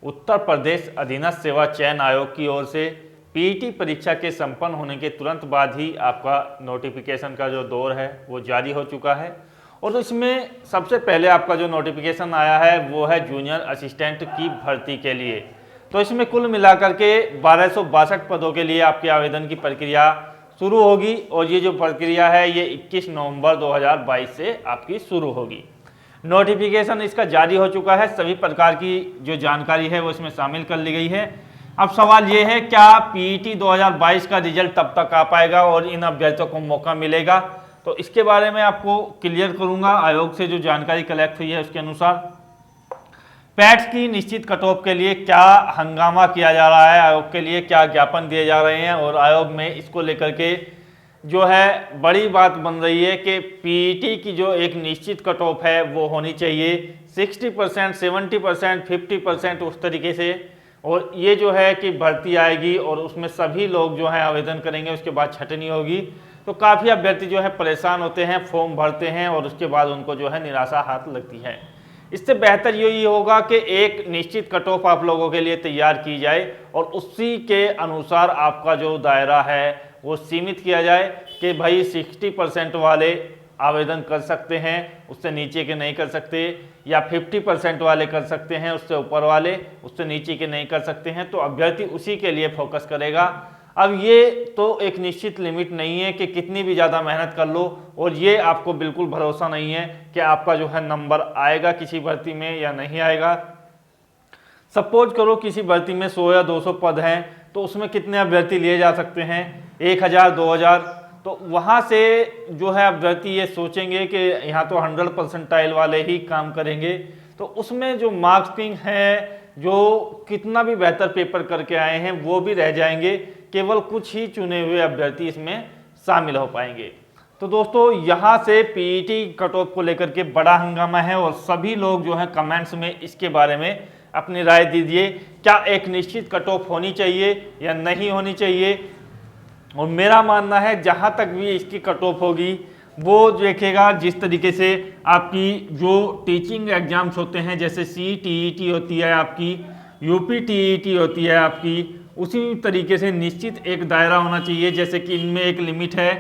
उत्तर प्रदेश अधीनस्थ सेवा चयन आयोग की ओर से पीईटी परीक्षा के संपन्न होने के तुरंत बाद ही आपका नोटिफिकेशन का जो दौर है वो जारी हो चुका है। और इसमें सबसे पहले आपका जो नोटिफिकेशन आया है वो है जूनियर असिस्टेंट की भर्ती के लिए। तो इसमें कुल मिलाकर के 1262 पदों के लिए आपके आवेदन की प्रक्रिया शुरू होगी और ये जो प्रक्रिया है ये 21 नवंबर 2022 से आपकी शुरू होगी। नोटिफिकेशन इसका जारी हो चुका है, सभी प्रकार की जो जानकारी है वो इसमें शामिल कर ली गई है। अब सवाल ये है, क्या पीईटी 2022 का रिजल्ट तब तक आ पाएगा और इन अभ्यर्थियों को मौका मिलेगा? तो इसके बारे में आपको क्लियर करूंगा। आयोग से जो जानकारी कलेक्ट हुई है उसके अनुसार पैट्स की निश्चित कट ऑफ के लिए क्या हंगामा किया जा रहा है, आयोग के लिए क्या ज्ञापन दिए जा रहे हैं और आयोग में इसको लेकर के जो है बड़ी बात बन रही है कि पीईटी की जो एक निश्चित कट ऑफ है वो होनी चाहिए 60%, 70%, 50% उस तरीके से। और ये जो है कि भर्ती आएगी और उसमें सभी लोग जो है आवेदन करेंगे, उसके बाद छटनी होगी। तो काफ़ी अभ्यर्थी जो है परेशान होते हैं, फॉर्म भरते हैं और उसके बाद उनको जो है निराशा हाथ लगती है। इससे बेहतर यही होगा कि एक निश्चित कट ऑफ आप लोगों के लिए तैयार की जाए और उसी के अनुसार आपका जो दायरा है वो सीमित किया जाए कि भाई 60% वाले आवेदन कर सकते हैं, उससे नीचे के नहीं कर सकते, या 50% वाले कर सकते हैं, उससे ऊपर वाले उससे नीचे के नहीं कर सकते हैं। तो अभ्यर्थी उसी के लिए फोकस करेगा। अब ये तो एक निश्चित लिमिट नहीं है कि कितनी भी ज़्यादा मेहनत कर लो और ये आपको बिल्कुल भरोसा नहीं है कि आपका जो है नंबर आएगा किसी भर्ती में या नहीं आएगा। सपोज करो किसी भर्ती में 100 या 200 पद हैं तो उसमें कितने अभ्यर्थी लिए जा सकते हैं? 1000, 2000। तो वहाँ से जो है अभ्यर्थी ये सोचेंगे कि यहाँ तो 100% वाले ही काम करेंगे, तो उसमें जो मार्किंग है, जो कितना भी बेहतर पेपर करके आए हैं वो भी रह जाएंगे। केवल कुछ ही चुने हुए अभ्यर्थी इसमें शामिल हो पाएंगे। तो दोस्तों यहाँ से पीईटी कट ऑफ को लेकर के बड़ा हंगामा है और सभी लोग जो है कमेंट्स में इसके बारे में अपनी राय दीजिए। क्या एक निश्चित कट ऑफ होनी चाहिए या नहीं होनी चाहिए? और मेरा मानना है जहाँ तक भी इसकी कट ऑफ होगी वो देखेगा जिस तरीके से आपकी जो टीचिंग एग्जाम्स होते हैं, जैसे CTET होती है आपकी, UPTET होती है आपकी, उसी तरीके से निश्चित एक दायरा होना चाहिए। जैसे कि इनमें एक लिमिट है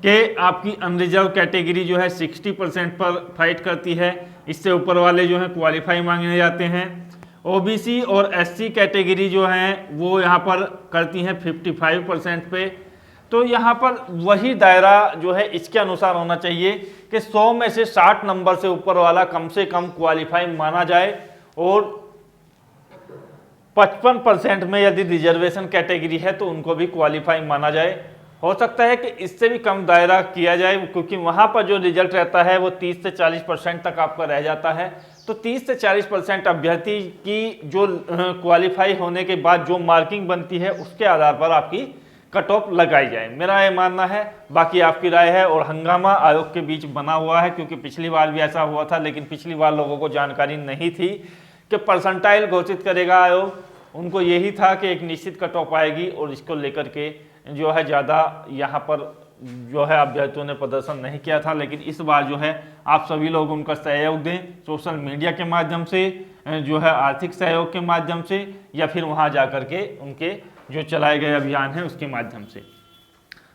कि आपकी अनरिजर्व कैटेगरी जो है 60% पर फाइट करती है, इससे ऊपर वाले जो है क्वालिफाई मांगने जाते हैं। OBC और SC कैटेगरी जो हैं वो यहाँ पर करती हैं 55% पे। तो यहाँ पर वही दायरा जो है इसके अनुसार होना चाहिए कि 100 में से 60 नंबर से ऊपर वाला कम से कम क्वालिफाई माना जाए और 55% में यदि रिजर्वेशन कैटेगरी है तो उनको भी क्वालिफाई माना जाए। हो सकता है कि इससे भी कम दायरा किया जाए, क्योंकि वहाँ पर जो रिजल्ट रहता है वो 30 से 40% तक आपका रह जाता है। तो 30 से 40% अभ्यर्थी की जो क्वालिफाई होने के बाद जो मार्किंग बनती है उसके आधार पर आपकी कट ऑफ लगाई जाए, मेरा ये मानना है। बाकी आपकी राय है। और हंगामा आयोग के बीच बना हुआ है, क्योंकि पिछली बार भी ऐसा हुआ था, लेकिन पिछली बार लोगों को जानकारी नहीं थी कि परसेंटाइल घोषित करेगा आयोग। उनको यही था कि एक निश्चित कट ऑफ आएगी और इसको लेकर के जो है ज़्यादा यहाँ पर जो है अभ्यर्थियों ने प्रदर्शन नहीं किया था। लेकिन इस बार जो है आप सभी लोग उनका सहयोग दें, सोशल मीडिया के माध्यम से, जो है आर्थिक सहयोग के माध्यम से, या फिर वहाँ जा कर के उनके जो चलाए गए अभियान है उसके माध्यम से।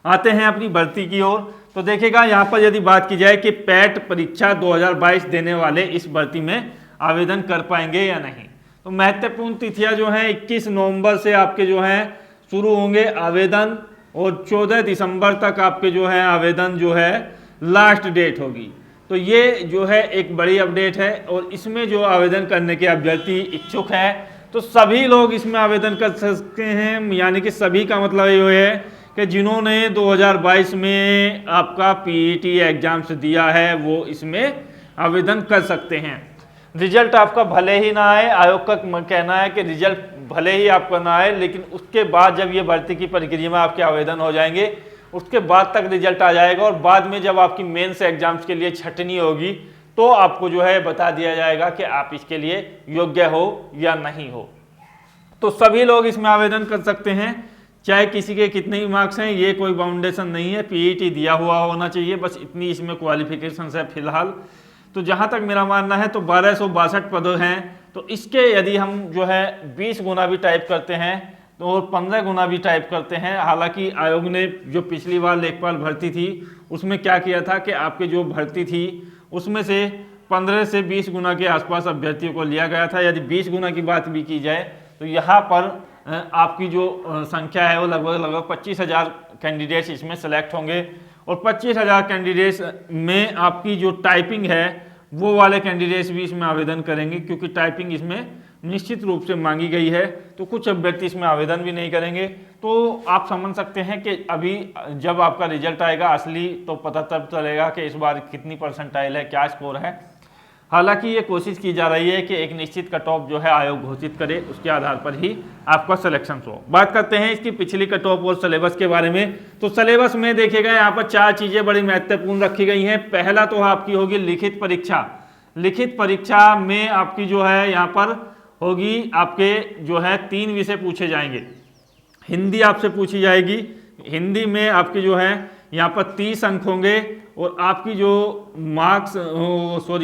आते हैं अपनी भर्ती की ओर। तो देखेगा यहाँ पर यदि बात की जाए कि पैट परीक्षा 2022 देने वाले इस भर्ती में आवेदन कर पाएंगे या नहीं, तो महत्वपूर्ण तिथियां जो हैं 21 नवंबर से आपके जो हैं शुरू होंगे आवेदन और 14 दिसंबर तक आपके जो है आवेदन जो है लास्ट डेट होगी। तो ये जो है एक बड़ी अपडेट है और इसमें जो आवेदन करने के अभ्यर्थी इच्छुक हैं तो सभी लोग इसमें आवेदन कर सकते हैं। यानी कि सभी का मतलब ये है कि जिन्होंने 2022 में आपका पीईटी एग्जाम्स दिया है वो इसमें आवेदन कर सकते हैं। रिजल्ट आपका भले ही ना आए, आयोग का कहना है कि रिजल्ट भले ही आपका ना आए, लेकिन उसके बाद जब ये भर्ती की प्रक्रिया में आपके आवेदन हो जाएंगे उसके बाद तक रिजल्ट आ जाएगा और बाद में जब आपकी मेंस एग्जाम्स के लिए छटनी होगी तो आपको जो है बता दिया जाएगा कि आप इसके लिए योग्य हो या नहीं हो। तो सभी लोग इसमें आवेदन कर सकते हैं, चाहे किसी के कितने ही मार्क्स हैं, ये कोई बाउंडेशन नहीं है। पीईटी दिया हुआ होना चाहिए, बस इतनी इसमें क्वालिफिकेशन है फिलहाल। तो जहां तक मेरा मानना है तो 1262 पद हैं तो इसके यदि हम जो है 20 गुना भी टाइप करते हैं तो और 15 गुना भी टाइप करते हैं। हालांकि आयोग ने जो पिछली बार लेखपाल भर्ती थी उसमें क्या किया था कि आपके जो भर्ती थी उसमें से 15 से 20 गुना के आसपास अभ्यर्थियों को लिया गया था। यदि 20 गुना की बात भी की जाए तो यहाँ पर आपकी जो संख्या है वो लगभग 25,000 कैंडिडेट्स इसमें सेलेक्ट होंगे और 25,000 कैंडिडेट्स में आपकी जो टाइपिंग है वो वाले कैंडिडेट्स भी इसमें आवेदन करेंगे, क्योंकि टाइपिंग इसमें निश्चित रूप से मांगी गई है। तो कुछ अभ्यर्थी इसमें आवेदन भी नहीं करेंगे। तो आप समझ सकते हैं कि अभी जब आपका रिजल्ट आएगा असली तो पता तब चलेगा कि इस बार कितनी परसेंटाइल है, क्या स्कोर है। हालांकि ये कोशिश की जा रही है कि एक निश्चित कट ऑफ जो है आयोग घोषित करे, उसके आधार पर ही आपका सिलेक्शन हो। बात करते हैं इसकी पिछली कट ऑफ और सिलेबस के बारे में। तो सिलेबस में देखिएगा यहाँ पर 4 चीज़ें बड़ी महत्वपूर्ण रखी गई हैं। पहला तो आपकी होगी लिखित परीक्षा। लिखित परीक्षा में आपकी जो है यहाँ पर होगी आपके जो है 3 विषय पूछे जाएंगे। हिंदी आपसे पूछी जाएगी, हिंदी में आपके जो है यहाँ पर 30 अंक होंगे और आपकी जो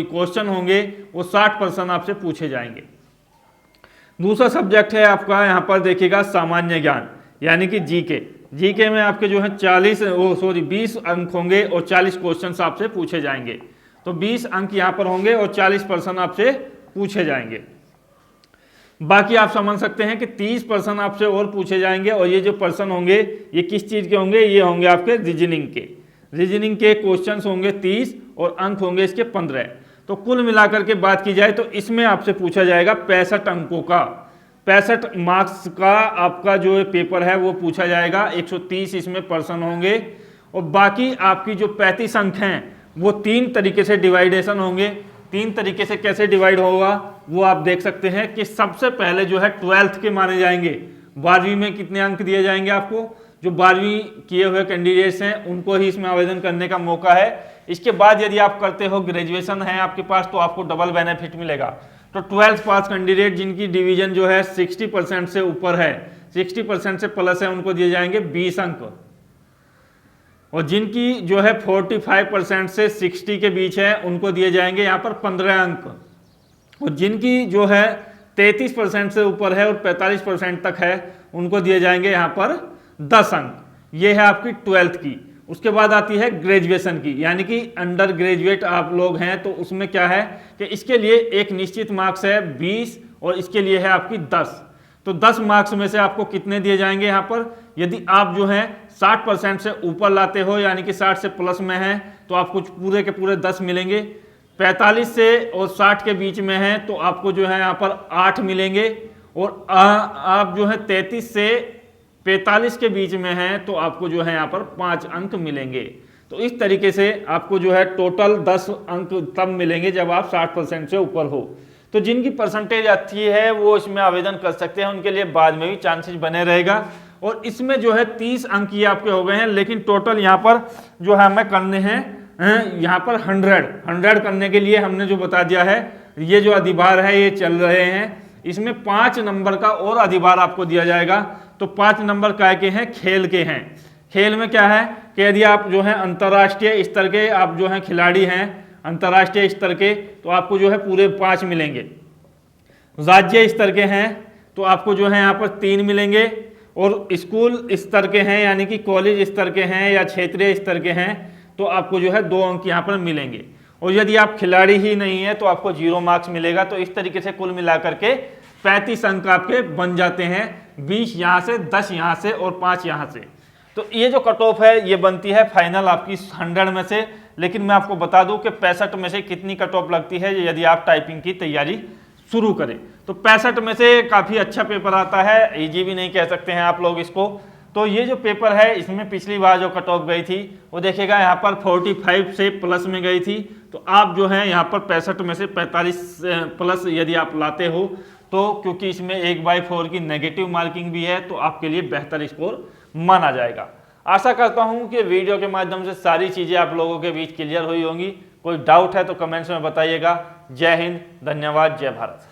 क्वेश्चन होंगे वो 60% आपसे पूछे जाएंगे। दूसरा सब्जेक्ट है आपका यहाँ पर देखिएगा सामान्य ज्ञान यानी कि जीके। जीके में आपके जो है 20 अंक होंगे और 40 क्वेश्चन आपसे पूछे जाएंगे। तो 20 अंक यहाँ पर होंगे और 40% आपसे पूछे जाएंगे। बाकी आप समझ सकते हैं कि 30% आपसे और पूछे जाएंगे और ये जो पर्सन होंगे ये किस चीज़ के होंगे, ये होंगे आपके रीजनिंग के। रीजनिंग के क्वेश्चंस होंगे 30 और अंक होंगे इसके 15। तो कुल मिलाकर के बात की जाए तो इसमें आपसे पूछा जाएगा 65 अंकों का, 65 मार्क्स का आपका जो पेपर है वो पूछा जाएगा। 130 इसमें पर्सन होंगे और बाकी आपकी जो 35 अंक हैं वो 3 तरीके से डिवाइडेशन होंगे। 3 तरीके से कैसे डिवाइड होगा वो आप देख सकते हैं कि सबसे पहले जो है 12th के माने जाएंगे। 12वीं में कितने अंक दिए जाएंगे आपको, जो 12वीं किए हुए कैंडिडेट्स हैं उनको ही इसमें आवेदन करने का मौका है। इसके बाद यदि आप करते हो ग्रेजुएशन है आपके पास तो आपको डबल बेनिफिट मिलेगा। तो 12th पास कैंडिडेट जिनकी डिवीजन जो है 60% से ऊपर है, 60% से प्लस है, उनको दिए जाएंगे 20 अंक और जिनकी जो है 45% से 60 के बीच है उनको दिए जाएंगे यहाँ पर 15 अंक और जिनकी जो है 33% से ऊपर है और 45% तक है उनको दिए जाएंगे यहाँ पर 10 अंक। ये है आपकी 12th की। उसके बाद आती है ग्रेजुएशन की, यानी कि अंडर ग्रेजुएट आप लोग हैं तो उसमें क्या है कि इसके लिए एक निश्चित मार्क्स है 20 और इसके लिए है आपकी 10। तो 10 मार्क्स में से आपको कितने दिए जाएंगे यहाँ पर, यदि आप जो है 60% से ऊपर लाते हो यानी कि 60 से प्लस में है तो आपको पूरे के पूरे 10 मिलेंगे। 45 से और 60 के बीच में है तो आपको जो है यहाँ पर 8 मिलेंगे और आप जो है 33 से 45 के बीच में है तो आपको जो है यहाँ पर 5 अंक मिलेंगे। तो इस तरीके से आपको जो है टोटल 10 अंक तब मिलेंगे जब आप 60% से ऊपर हो। तो जिनकी परसेंटेज अच्छी है वो इसमें आवेदन कर सकते हैं, उनके लिए बाद में भी चांसेस बने रहेगा। और इसमें जो है 30 अंक ये आपके हो गए हैं, लेकिन टोटल यहाँ पर जो है हमें करने हैं यहाँ पर 100 करने के लिए हमने जो बता दिया है ये जो अधिभार है ये चल रहे हैं, इसमें 5 नंबर का और अधिभार आपको दिया जाएगा। तो 5 नंबर काय के हैं, खेल के हैं। खेल में क्या है कि यदि आप जो है अंतर्राष्ट्रीय स्तर के आप जो है खिलाड़ी हैं अंतर्राष्ट्रीय स्तर के तो आपको जो है पूरे 5 मिलेंगे। राज्य स्तर के हैं तो आपको जो है यहाँ पर 3 मिलेंगे और स्कूल स्तर के हैं यानी कि कॉलेज स्तर के हैं या क्षेत्रीय स्तर के हैं तो आपको जो है 2 अंक यहाँ पर मिलेंगे। और यदि आप खिलाड़ी ही नहीं है तो आपको 0 मार्क्स मिलेगा। तो इस तरीके से कुल मिलाकर के 35 अंक आपके बन जाते हैं, 20 यहाँ से, 10 यहाँ से और 5 यहाँ से। तो ये जो कट ऑफ है ये बनती है फाइनल आपकी 100 में से। लेकिन मैं आपको बता दूं कि 65 में से कितनी कट ऑफ लगती है यदि आप टाइपिंग की तैयारी शुरू करें। तो 65 में से काफ़ी अच्छा पेपर आता है, इजी भी नहीं कह सकते हैं आप लोग इसको। तो ये जो पेपर है इसमें पिछली बार जो कट ऑफ गई थी वो देखिएगा यहाँ पर 45 से प्लस में गई थी। तो आप जो है यहाँ पर 65 में से 45 प्लस यदि आप लाते हो तो क्योंकि इसमें 1/4 की नेगेटिव मार्किंग भी है तो आपके लिए बेहतर स्कोर माना जाएगा। आशा करता हूँ कि वीडियो के माध्यम से सारी चीज़ें आप लोगों के बीच क्लियर हुई होंगी। कोई डाउट है तो कमेंट्स में बताइएगा। जय हिंद, धन्यवाद, जय भारत।